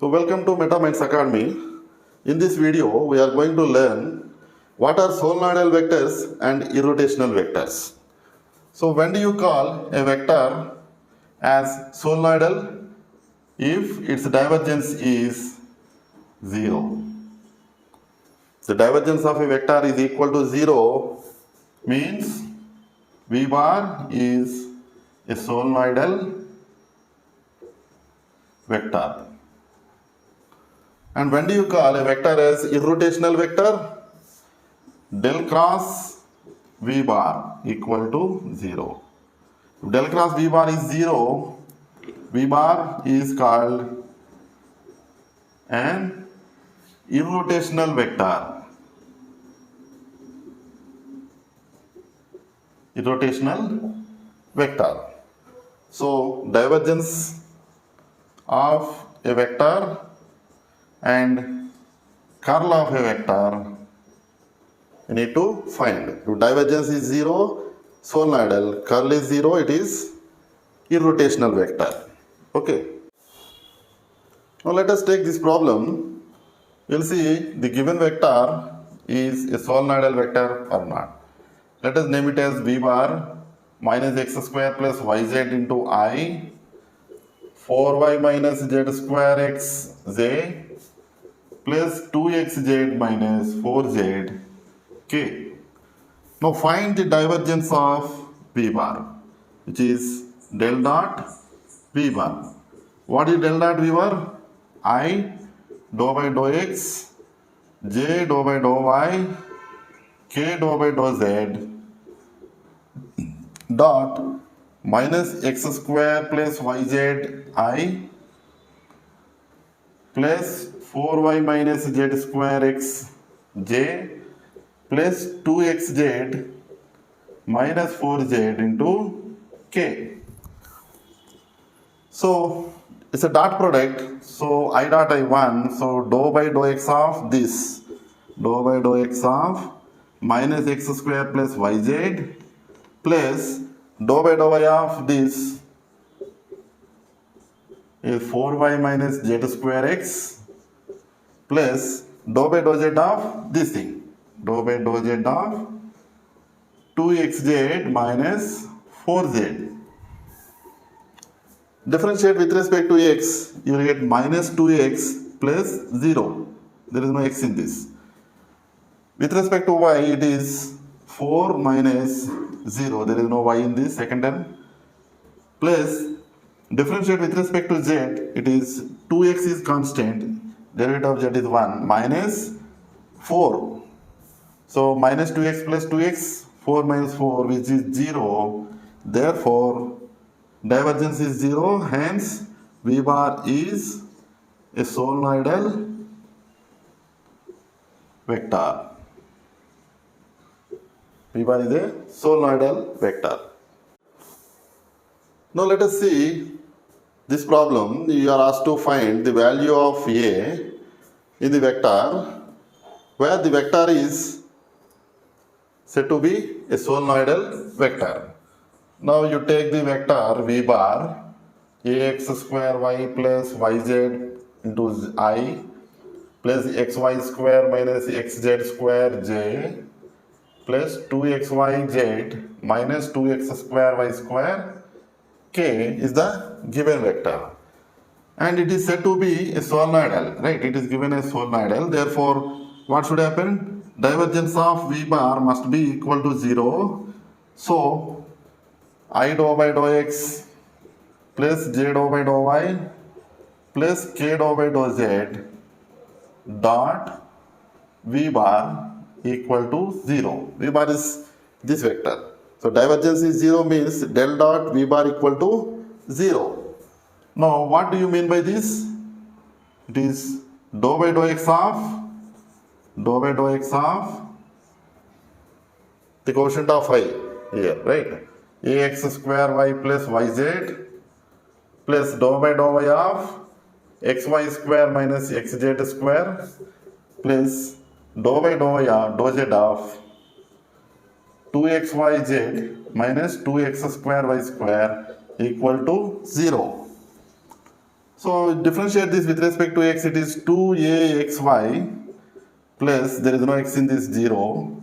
So welcome to MetaMinds Academy. In this video, we are going to learn what are solenoidal vectors and irrotational vectors. So when do you call a vector as solenoidal? If its divergence is 0. The divergence of a vector is equal to 0 means V bar is a solenoidal vector. And when do you call a vector as irrotational vector? Del cross V bar equal to 0. If del cross V bar is 0, V bar is called an irrotational vector. Irrotational vector. So divergence of a vector and curl of a vector you need to find. If divergence is 0, solenoidal, curl is 0, it is irrotational vector. Okay. Now let us take this problem. We will see the given vector is a solenoidal vector or not. Let us name it as V bar minus x square plus yz into I, 4y minus z square x z plus 2xz minus 4z k. Now find the divergence of V bar, which is del dot V bar. What is del dot V bar? I dou by dou x, j dou by dou y, k dou by dou z dot minus x square plus yz I plus 4y minus z square x j plus 2xz minus 4z into k. So it's a dot product. So I dot I1. So dou by dou x of this, dou by dou x of minus x square plus yz plus dou by dou y of this is 4y minus z square x plus dou by dou z of this thing, dou by dou z of 2xz minus 4z. Differentiate with respect to x, you will get minus 2x plus 0. There is no x in this. With respect to y, it is 4 minus 0. There is no y in this second term. Plus, differentiate with respect to z, it is 2x is constant. Derivative of z is 1 minus 4. So, minus 2x plus 2x, 4 minus 4, which is 0. Therefore, divergence is 0. Hence, V bar is a solenoidal vector. V bar is a solenoidal vector. Now let us see this problem. You are asked to find the value of A in the vector where the vector is said to be a solenoidal vector. Now you take the vector V bar ax square y plus yz into I plus xy square minus xz square j plus 2xyz minus 2x square y square k is the given vector. And it is said to be a solenoidal, right? It is given as solenoidal. Therefore, what should happen? Divergence of V bar must be equal to 0. So, I dou by dou x plus j dou by dou y plus k dou by dou z dot V bar equal to 0. V bar is this vector. So divergence is 0 means del dot V bar equal to 0. Now what do you mean by this? It is dou by dou x of the quotient of I here, right? Ax square y plus yz plus dou by dou y of xy square minus xz square plus dou by dou y of dou z of 2xyz minus 2x square y square equal to 0. So differentiate this with respect to x, it is 2axy plus, there is no x in this, 0,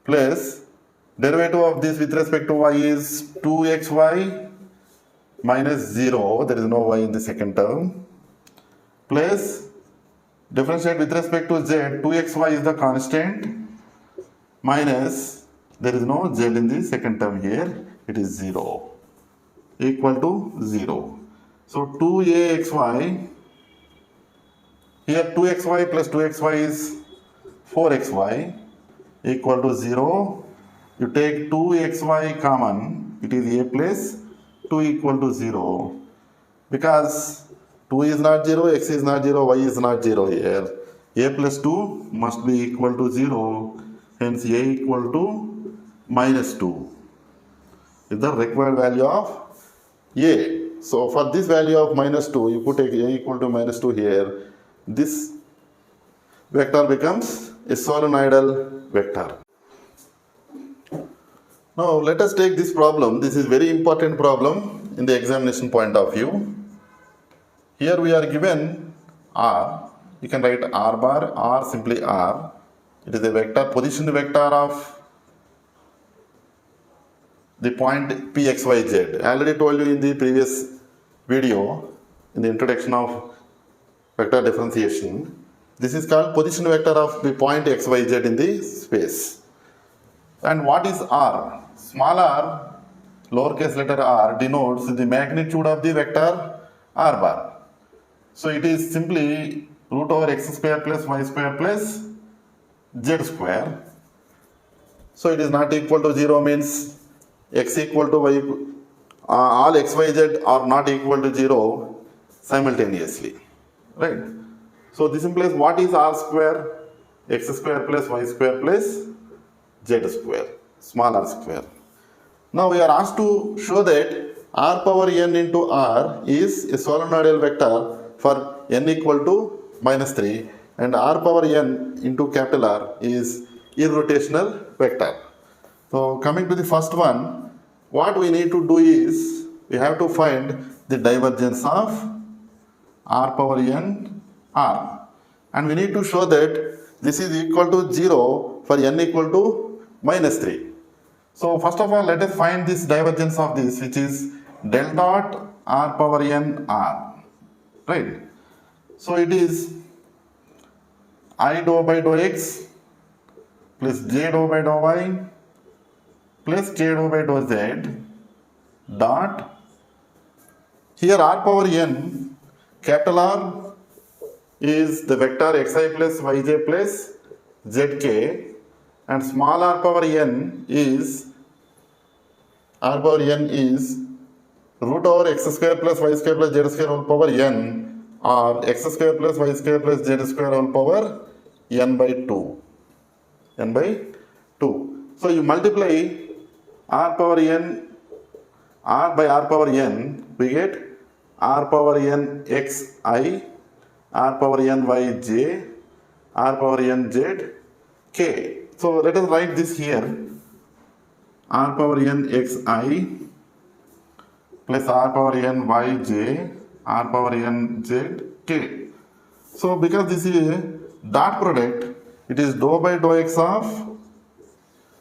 plus derivative of this with respect to y is 2xy minus 0, there is no y in the second term, plus differentiate with respect to z, 2xy is the constant, minus, there is no z in the second term here, it is 0, equal to 0. So 2axy, here 2xy plus 2xy is 4xy, equal to 0. You take 2xy common, it is a plus 2 equal to 0. Because 2 is not 0, x is not 0, y is not 0 here. A plus 2 must be equal to 0. Hence a equal to minus 2 is the required value of a. So for this value of minus 2, you put a equal to minus 2 here. This vector becomes a solenoidal vector. Now let us take this problem. This is very important problem in the examination point of view. Here we are given R. You can write R bar, R simply R. It is a vector, position vector of the point P, X, Y, Z. I already told you in the previous video, in the introduction of vector differentiation, this is called position vector of the point X, Y, Z in the space. And what is R? Small r, lowercase letter r, denotes the magnitude of the vector R bar. So it is simply root over x square plus y square plus z square. So it is not equal to 0 means x equal to y, all x, y, z are not equal to 0 simultaneously, right? So this implies what is r square? X square plus y square plus z square, small r square. Now we are asked to show that r power n into r is a solenoidal vector for n equal to minus 3 and r power n into capital R is irrotational vector. So coming to the first one, what we need to do is we have to find the divergence of r power n r, and we need to show that this is equal to 0 for n equal to minus 3. So first of all, let us find this divergence of this, which is del dot r power n r, right? So it is I dou by dou x plus j dou by dou y plus k dou by dou z dot, here r power n, capital R is the vector xi plus yj plus zk, and small r power n is root over x square plus y square plus z square whole power n, or x square plus y square plus z square whole power n by 2. So you multiply r power n, r by r power n, we get r power n xi, r power n yj, r power n z k. So let us write this here, r power n xi plus r power n yj, r power n z k. So because this is a dot product, it is dou by dou x of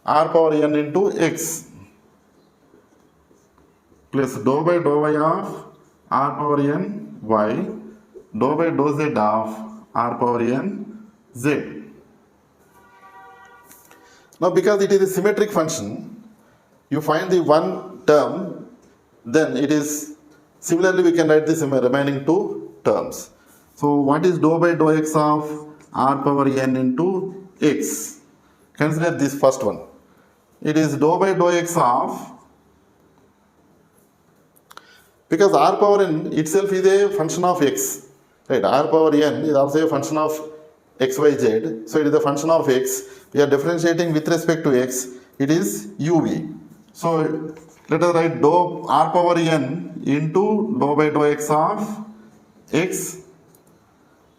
r power n into x plus dou by dou y of r power n y, dou by dou z of r power n z. Now because it is a symmetric function, you find the one term, then it is, similarly we can write this remaining two terms. So what is dou by dou x of r power n into x? Consider this first one. It is dou by dou x of, because r power n itself is a function of x, right? R power n is also a function of x, y, z. So it is a function of x. We are differentiating with respect to x. It is uv. So let us write dou r power n into dou by dou x of x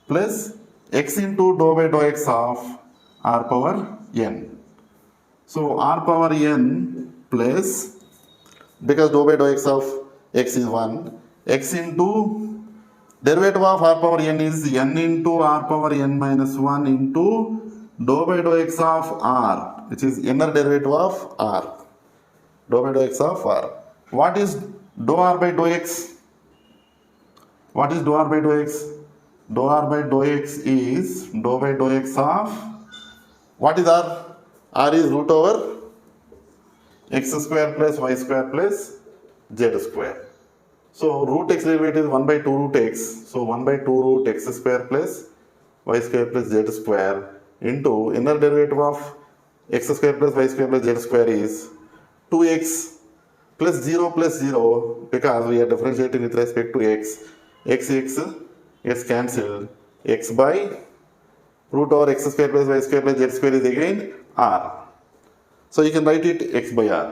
plus x into dou by dou x of r power n. So r power n plus, because dou by dou x of x is 1, x into Derivative of r power n is n into r power n minus 1 into dou by dou x of r, which is inner derivative of r. Dou by dou x of r. What is dou r by dou x? What is dou r by dou x? Dou r by dou x is dou by dou x of, what is r? R is root over x square plus y square plus z square. So root x derivative is 1 by 2 root x. So 1 by 2 root x square plus y square plus z square into inner derivative of x square plus y square plus z square is 2x plus 0 plus 0, because we are differentiating with respect to x. X gets cancelled. X by root over x square plus y square plus z square is again r. So you can write it x by r.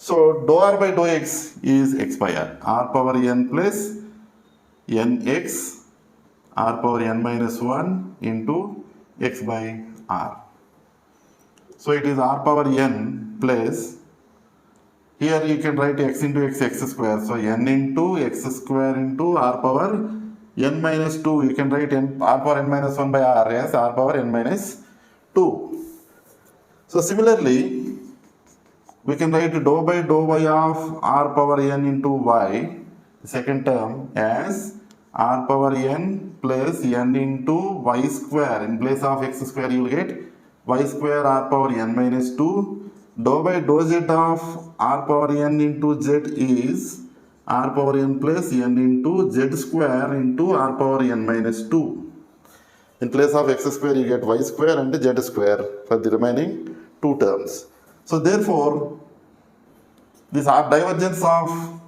So dou r by dou x is x by r. R power n plus nx r power n minus 1 into x by r. So it is r power n plus, here you can write x into x square. So n into x square into r power n minus 2. You can write r power n minus 1 by r as r power n minus 2. So similarly, we can write dou by dou y of r power n into y, the second term, as r power n plus n into y square. In place of x square you will get y square r power n minus 2. Dou by dou z of r power n into z is r power n plus n into z square into r power n minus 2. In place of x square you get y square and z square for the remaining two terms. So therefore, this divergence of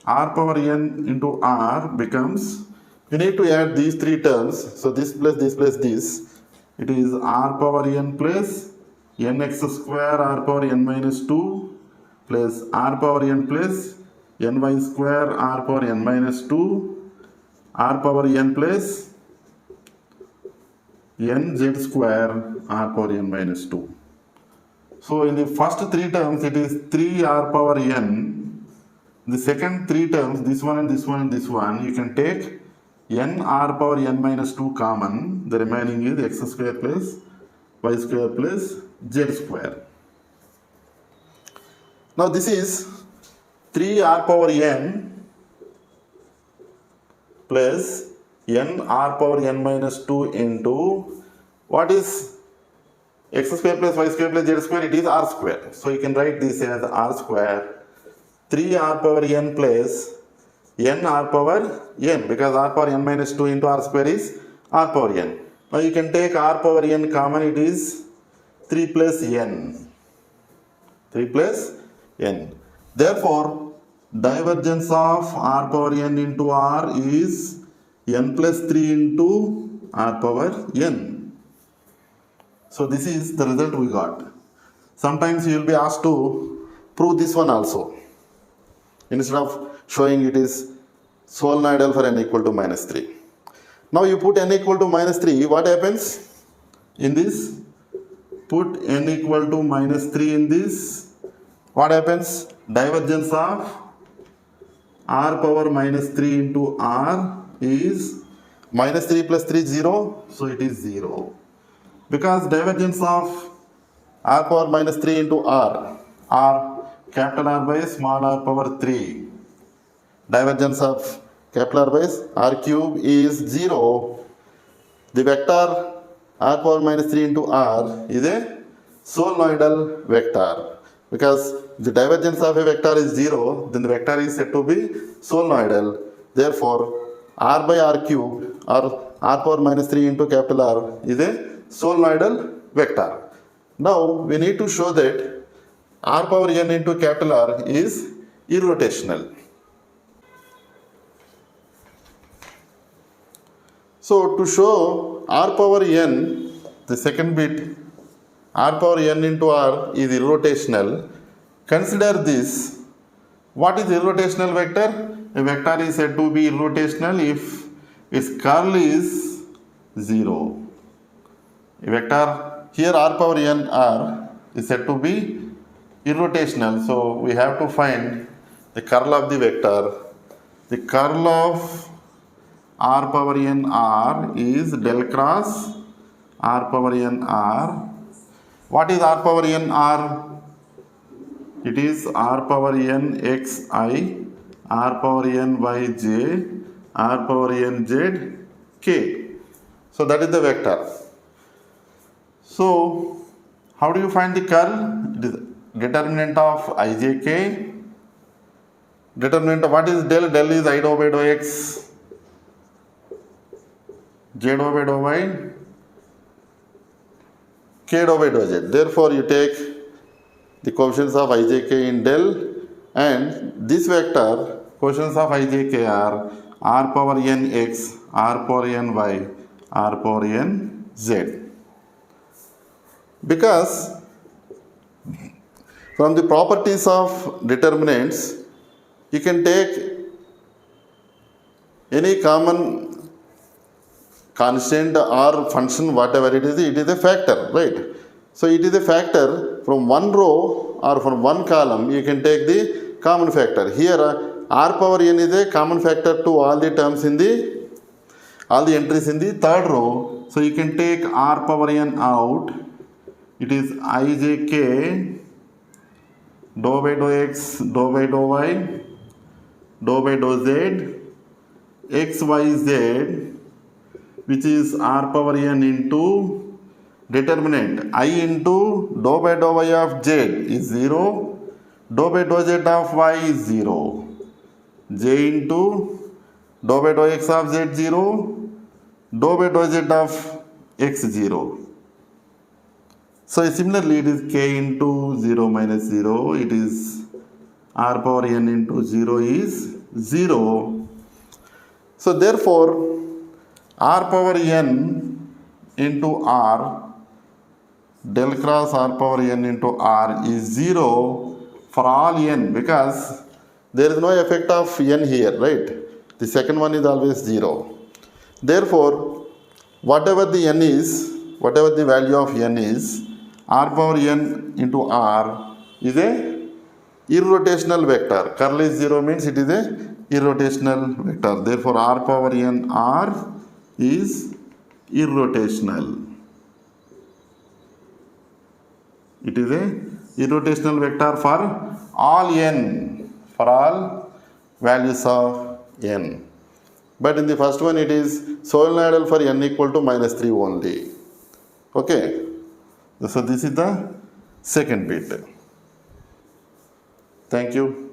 r power n into r becomes, you need to add these three terms. So this plus this plus this, it is r power n plus nx square r power n minus 2 plus r power n plus ny square r power n minus 2 r power n plus nz square r power n minus 2. So in the first three terms it is 3r power n. The second three terms, this one and this one and this one, you can take n r power n minus 2 common. The remaining is x square plus y square plus z square. Now this is 3r power n plus n r power n minus 2 into, what is x square plus y square plus z square? It is r square. So you can write this as r square 3r power n plus n r power n, because r power n minus 2 into r square is r power n. Now you can take r power n common, it is 3 plus n. 3 plus n. Therefore, divergence of r power n into r is n plus 3 into r power n. So this is the result we got. Sometimes you will be asked to prove this one also. Instead of showing it is solenoidal for n equal to minus 3. Now you put n equal to minus 3, what happens? In this, put n equal to minus 3 in this, what happens? Divergence of r power minus 3 into r is minus 3 plus 3 0, so it is 0. Because divergence of r power minus 3 into r capital R by small r power 3. Divergence of capital R by r cube is 0. The vector r power minus 3 into r is a solenoidal vector. Because the divergence of a vector is 0, then the vector is said to be solenoidal. Therefore, r by r cube or r power minus 3 into capital R is a solenoidal vector. Now we need to show that r power n into capital R is irrotational. So to show r power n, the second bit, r power n into r is irrotational, consider this. What is irrotational vector? A vector is said to be irrotational if its curl is 0. A vector, here r power n r is said to be irrotational, so we have to find the curl of the vector. The curl of r power n r is del cross r power n r. What is r power n r? It is r power n x I, r power n y j, r power n z k. So that is the vector. So how do you find the curl? It is determinant of ijk. Determinant of what is del? Del is I dou by dou x, j dou by dou y, k dou by dou z. Therefore you take the coefficients of ijk in del, and this vector coefficients of ijk are r power n x, r power n y, r power n z. Because from the properties of determinants, you can take any common constant or function, whatever it is a factor, right? So it is a factor from one row or from one column, you can take the common factor. Here r power n is a common factor to all the terms in all the entries in the third row. So you can take r power n out. It is ijk dou by dou x, dou by dou y, dou by dou z, x y z, which is r power n into determinant I into dou by dou y of z is 0, dou by dou z of y is 0, j into dou by dou x of z 0, dou by dou z of x 0. So similarly it is k into 0 minus 0, it is r power n into 0 is 0. So therefore r power n into r, del cross r power n into r is 0 for all n, because there is no effect of n here, right? The second one is always 0. Therefore whatever the n is, whatever the value of n is, r power n into r is a irrotational vector. Curl is 0 means it is a irrotational vector. Therefore r power n r is irrotational. It is a irrotational vector for all n, for all values of n. But in the first one it is solenoidal for n equal to minus 3 only. Okay. So this is the second bit. Thank you.